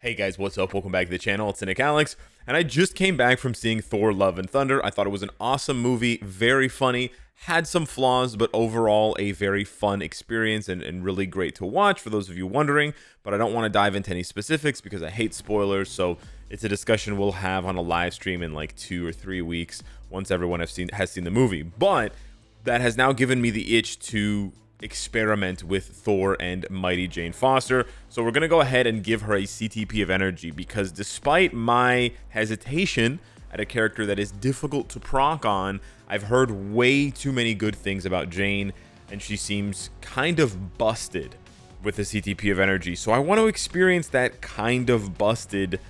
Hey guys, what's up? Welcome back to the channel. It's Cynicalex, and I just came back from seeing Thor: Love and Thunder. I thought it was an awesome movie, very funny, had some flaws, but overall a very fun experience and really great to watch for those of you wondering. But I don't want to dive into any specifics because I hate spoilers, so it's a discussion we'll have on a live stream in like 2 or 3 weeks once everyone has seen the movie. But that has now given me the itch to experiment with Thor and Mighty Jane Foster. So we're going to go ahead and give her a CTP of energy, because despite my hesitation at a character that is difficult to proc on, I've heard way too many good things about Jane, and she seems kind of busted with the CTP of energy. So I want to experience that kind of busted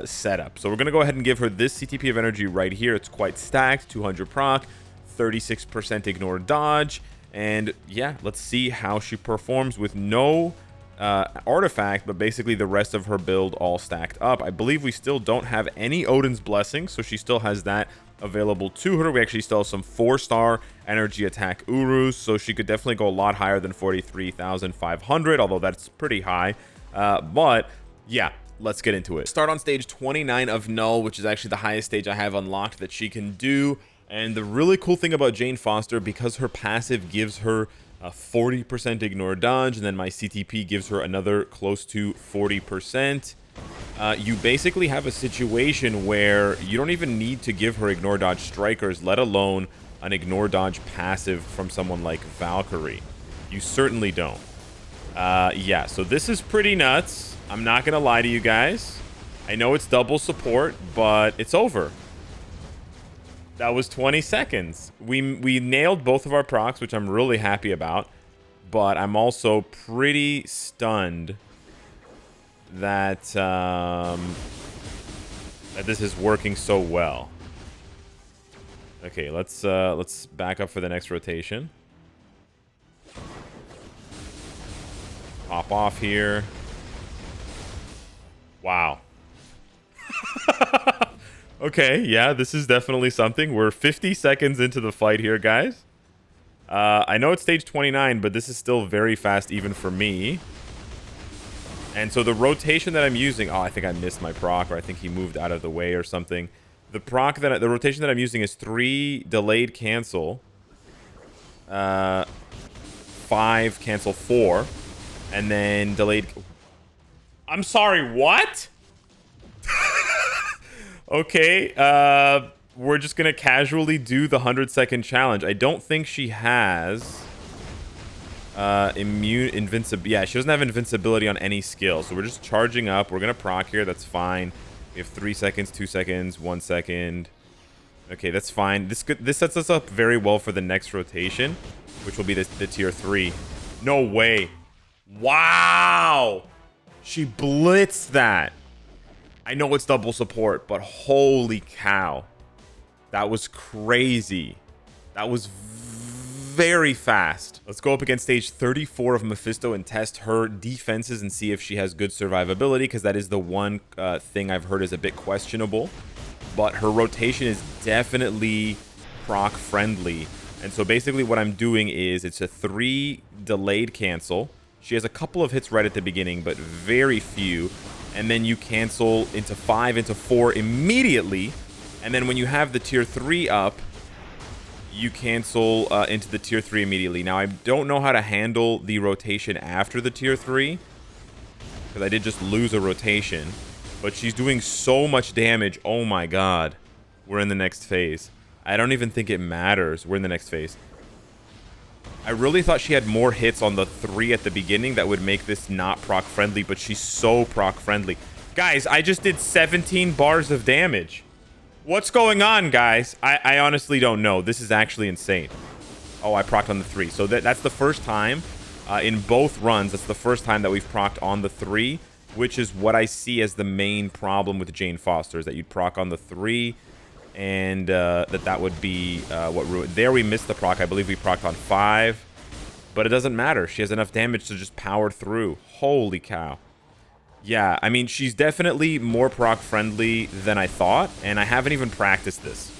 setup. So we're going to go ahead and give her this CTP of energy right here. It's quite stacked, 200 proc, 36% ignore dodge. And yeah, let's see how she performs with no artifact, but basically the rest of her build all stacked up. I believe we still don't have any Odin's Blessing, so she still has that available to her. We actually still have some 4-star energy attack Urus, so she could definitely go a lot higher than 43,500, although that's pretty high. But yeah, let's get into it. Start on stage 29 of Knull, which is actually the highest stage I have unlocked that she can do. And the really cool thing about Jane Foster, because her passive gives her a 40% ignore dodge, and then my CTP gives her another close to 40%, you basically have a situation where you don't even need to give her ignore dodge strikers, let alone an ignore dodge passive from someone like Valkyrie. You certainly don't. Yeah, so this is pretty nuts. I'm not gonna lie to you guys. I know it's double support, but it's over. That was 20 seconds. We nailed both of our procs, which I'm really happy about. But I'm also pretty stunned that that this is working so well. Okay, let's back up for the next rotation. Pop off here. Wow. Okay, yeah, this is definitely something. We're 50 seconds into the fight here, guys. I know it's stage 29, but this is still very fast even for me. And so the rotation that I'm using... Oh, I think I missed my proc, or I think he moved out of the way or something. The rotation that I'm using is 3 delayed cancel, 5 cancel 4, and then delayed... I'm sorry, what? Okay, we're just gonna casually do the 100-second challenge. I don't think she has invincibility. Yeah, she doesn't have invincibility on any skill, so we're just charging up. We're gonna proc here. That's fine. We have 3 seconds, 2 seconds, 1 second. Okay, that's fine. This sets us up very well for the next rotation, which will be the tier 3. No way! Wow! She blitzed that. I know it's double support, but holy cow. That was crazy. That was very fast. Let's go up against stage 34 of Mephisto and test her defenses and see if she has good survivability, because that is the one thing I've heard is a bit questionable. But her rotation is definitely proc friendly. And so basically what I'm doing is it's a 3 delayed cancel. She has a couple of hits right at the beginning, but very few. And then you cancel into 5, into 4 immediately. And then when you have the tier 3 up, you cancel into the tier 3 immediately. Now, I don't know how to handle the rotation after the tier 3, because I did just lose a rotation. But she's doing so much damage. Oh my god. We're in the next phase. I don't even think it matters. We're in the next phase. I really thought she had more hits on the 3 at the beginning that would make this not proc friendly, but she's so proc friendly. Guys, I just did 17 bars of damage. What's going on, guys? I honestly don't know. This is actually insane. Oh, I procced on the 3. So that's the first time in both runs. That's the first time that we've procced on the 3, which is what I see as the main problem with Jane Foster, is that you'd proc on the 3. And that would be what ruined. There we missed the proc. I believe we procced on 5. But it doesn't matter. She has enough damage to just power through. Holy cow. Yeah, I mean, she's definitely more proc friendly than I thought. And I haven't even practiced this.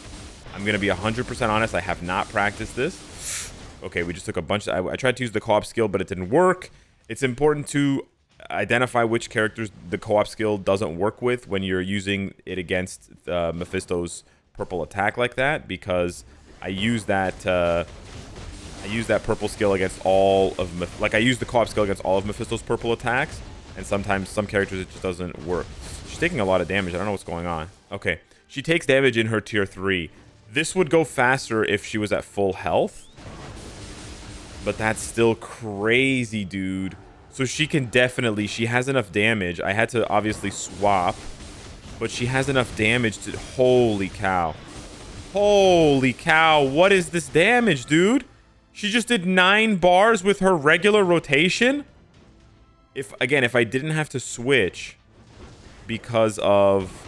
I'm going to be 100% honest. I have not practiced this. Okay, we just took a bunch. I tried to use the co-op skill, but it didn't work. It's important to identify which characters the co-op skill doesn't work with when you're using it against Mephisto's purple attack like that, because I use that purple skill against all of I use the co-op skill against all of Mephisto's purple attacks, and sometimes some characters it just doesn't work. She's taking a lot of damage. I don't know what's going on. Okay, she takes damage in her tier 3. This would go faster if she was at full health, but that's still crazy, dude. So she can definitely, she has enough damage. I had to obviously swap, but she has enough damage to, holy cow. Holy cow, what is this damage, dude? She just did 9 bars with her regular rotation? If I didn't have to switch because of,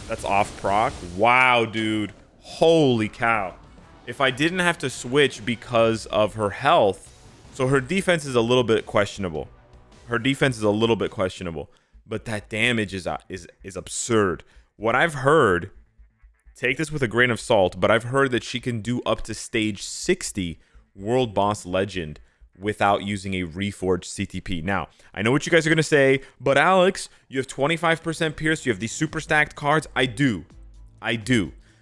that's off proc. Wow, dude. Holy cow. If I didn't have to switch because of her health, so her defense is a little bit questionable. Her defense is a little bit questionable, but that damage is absurd. What I've heard, take this with a grain of salt, but I've heard that she can do up to stage 60 World Boss Legend without using a reforged CTP. Now, I know what you guys are going to say, but Alex, you have 25% pierce, you have these super stacked cards. I do.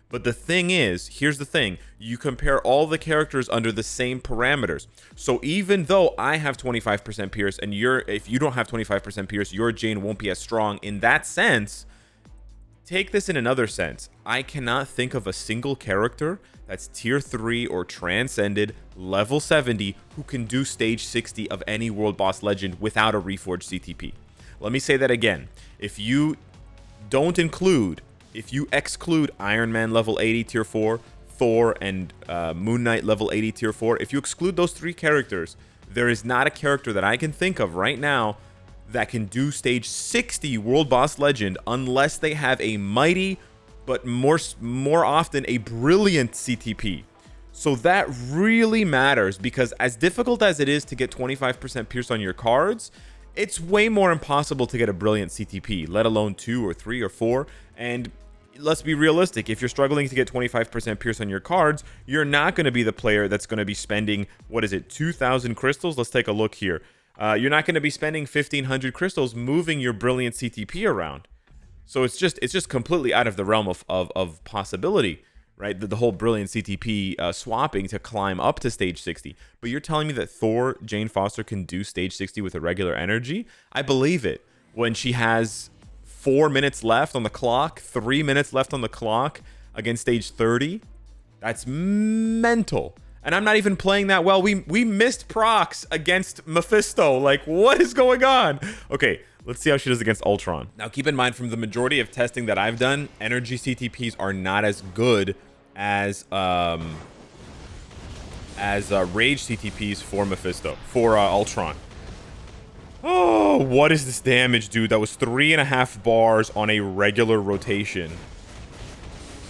But the thing is, here's the thing. You compare all the characters under the same parameters. So even though I have 25% pierce and if you don't have 25% pierce, your Jane won't be as strong in that sense. Take this in another sense. I cannot think of a single character that's tier 3 or transcended level 70 who can do stage 60 of any World Boss Legend without a reforged CTP. Let me say that again. If you exclude Iron Man level 80 tier 4, Thor, and Moon Knight level 80 tier 4, if you exclude those 3 characters, there is not a character that I can think of right now that can do stage 60 World Boss Legend unless they have a mighty, but more often a brilliant CTP. So that really matters, because as difficult as it is to get 25% pierce on your cards, it's way more impossible to get a brilliant CTP, let alone 2 or 3 or 4. And let's be realistic, if you're struggling to get 25% pierce on your cards, you're not going to be the player that's going to be spending, 2,000 crystals? Let's take a look here. You're not going to be spending 1,500 crystals moving your brilliant CTP around. So it's just completely out of the realm of possibility, right? The whole brilliant CTP swapping to climb up to stage 60. But you're telling me that Thor, Jane Foster, can do stage 60 with a regular energy? I believe it. When she has 4 minutes left on the clock, 3 minutes left on the clock against stage 30, that's mental. And I'm not even playing that well. We missed procs against Mephisto. Like, what is going on? Okay, let's see how she does against Ultron. Now, keep in mind, from the majority of testing that I've done, energy CTPs are not as good as rage CTPs for Ultron. Oh, what is this damage, dude? That was 3.5 bars on a regular rotation.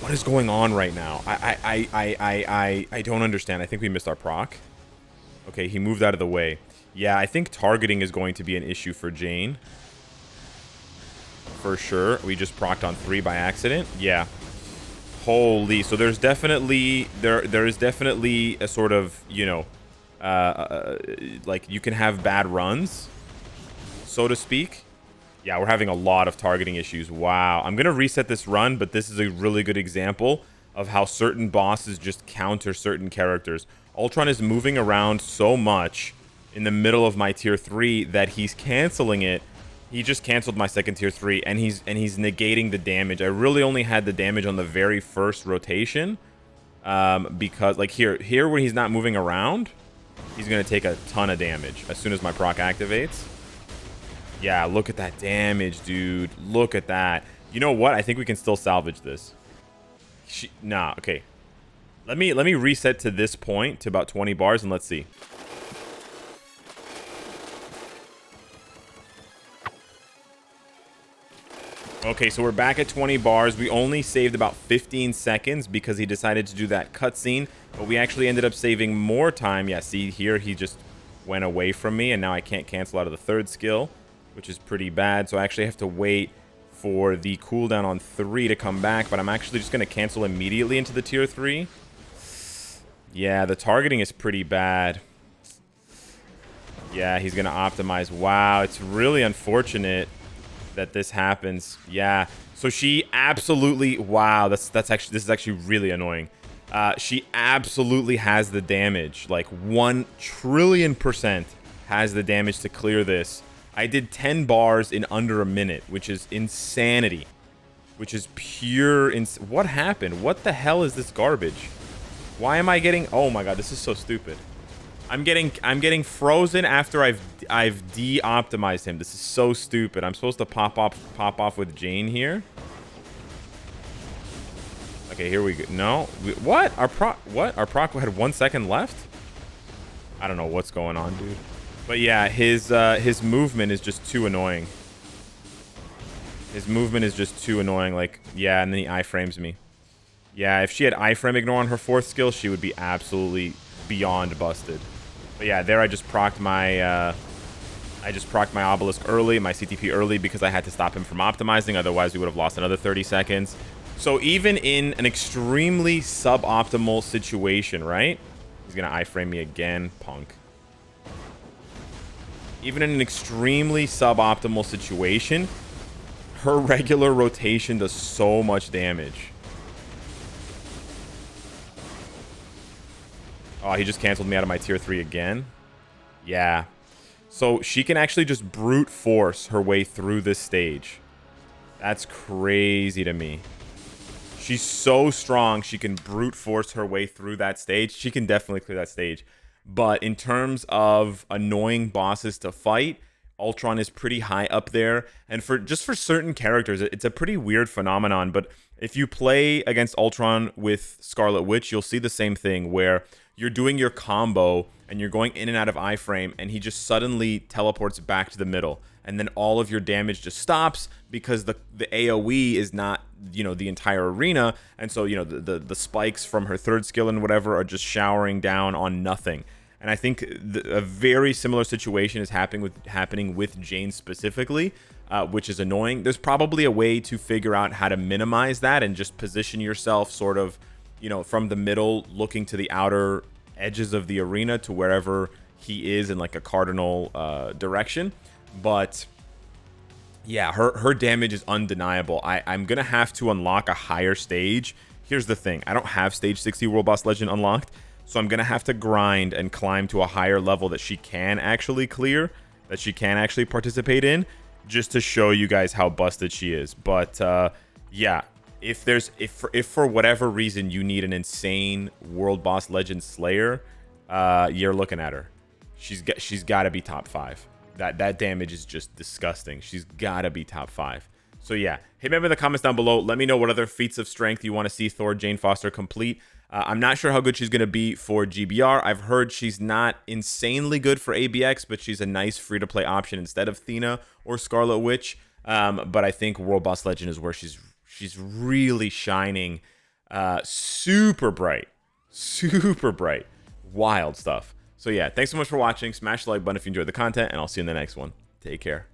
What is going on right now? I don't understand. I think we missed our proc. Okay, he moved out of the way. Yeah, I think targeting is going to be an issue for Jane. For sure. We just procced on 3 by accident. Yeah. Holy. So there's definitely there is definitely a sort of, like you can have bad runs, so to speak. Yeah, we're having a lot of targeting issues. Wow. I'm going to reset this run, but this is a really good example of how certain bosses just counter certain characters. Ultron is moving around so much in the middle of my tier 3 that he's canceling it. He just canceled my second tier 3, and he's negating the damage. I really only had the damage on the very first rotation, because like here when he's not moving around, he's going to take a ton of damage as soon as my proc activates. Yeah, look at that damage, dude. Look at that. You know what? I think we can still salvage this. Nah, okay. Let me reset to this point to about 20 bars and let's see. Okay, so we're back at 20 bars. We only saved about 15 seconds because he decided to do that cutscene, but we actually ended up saving more time. Yeah, see here, he just went away from me, and now I can't cancel out of the third skill, which is pretty bad. So I actually have to wait for the cooldown on 3 to come back, but I'm actually just going to cancel immediately into the tier 3. Yeah, the targeting is pretty bad. Yeah, he's gonna optimize. Wow, it's really unfortunate that this happens. Yeah. So she absolutely, wow, that's actually, this is actually really annoying. She absolutely has the damage, like 1,000,000,000,000% has the damage to clear this. I did 10 bars in under a minute, which is insanity. Which is pure what happened? What the hell is this garbage? Why am I getting, oh my god, this is so stupid. I'm getting frozen after I've de-optimized him. This is so stupid. I'm supposed to pop off with Jane here. Okay, here we go. No, what? Our proc had 1 second left. I don't know what's going on, dude. But yeah, his movement is just too annoying. His movement is just too annoying. Like, yeah, and then he iframes me. Yeah, if she had iframe ignore on her 4th skill, she would be absolutely beyond busted. But yeah, there I just procced my obelisk early, my CTP early, because I had to stop him from optimizing. Otherwise, we would have lost another 30 seconds. So even in an extremely suboptimal situation, right? He's gonna iframe me again, punk. Even in an extremely suboptimal situation, her regular rotation does so much damage. Oh, he just canceled me out of my tier 3 again. Yeah. So she can actually just brute force her way through this stage. That's crazy to me. She's so strong, she can brute force her way through that stage. She can definitely clear that stage. But in terms of annoying bosses to fight, Ultron is pretty high up there. And for certain characters, it's a pretty weird phenomenon. But if you play against Ultron with Scarlet Witch, you'll see the same thing where you're doing your combo and you're going in and out of iframe, and he just suddenly teleports back to the middle. And then all of your damage just stops because the AoE is not, you know, the entire arena. And so, you know, the spikes from her 3rd skill and whatever are just showering down on nothing. And I think a very similar situation is happening with Jane specifically, which is annoying. There's probably a way to figure out how to minimize that and just position yourself sort of, you know, from the middle, looking to the outer edges of the arena to wherever he is in like a cardinal direction. But yeah, her damage is undeniable. I'm gonna have to unlock a higher stage. Here's the thing, I don't have stage 60 World Boss Legend unlocked, so I'm gonna have to grind and climb to a higher level that she can actually clear, that she can actually participate in, just to show you guys how busted she is. But yeah, if for whatever reason you need an insane World Boss Legend Slayer, you're looking at her. She's got to be top 5. That damage is just disgusting. She's got to be top 5. So yeah, hit me up in the comments down below. Let me know what other feats of strength you want to see Thor Jane Foster complete. I'm not sure how good she's going to be for GBR. I've heard she's not insanely good for ABX, but she's a nice free-to-play option instead of Thena or Scarlet Witch. But I think World Boss Legend is where she's really shining. Super bright. Wild stuff. So yeah, thanks so much for watching. Smash the like button if you enjoyed the content, and I'll see you in the next one. Take care.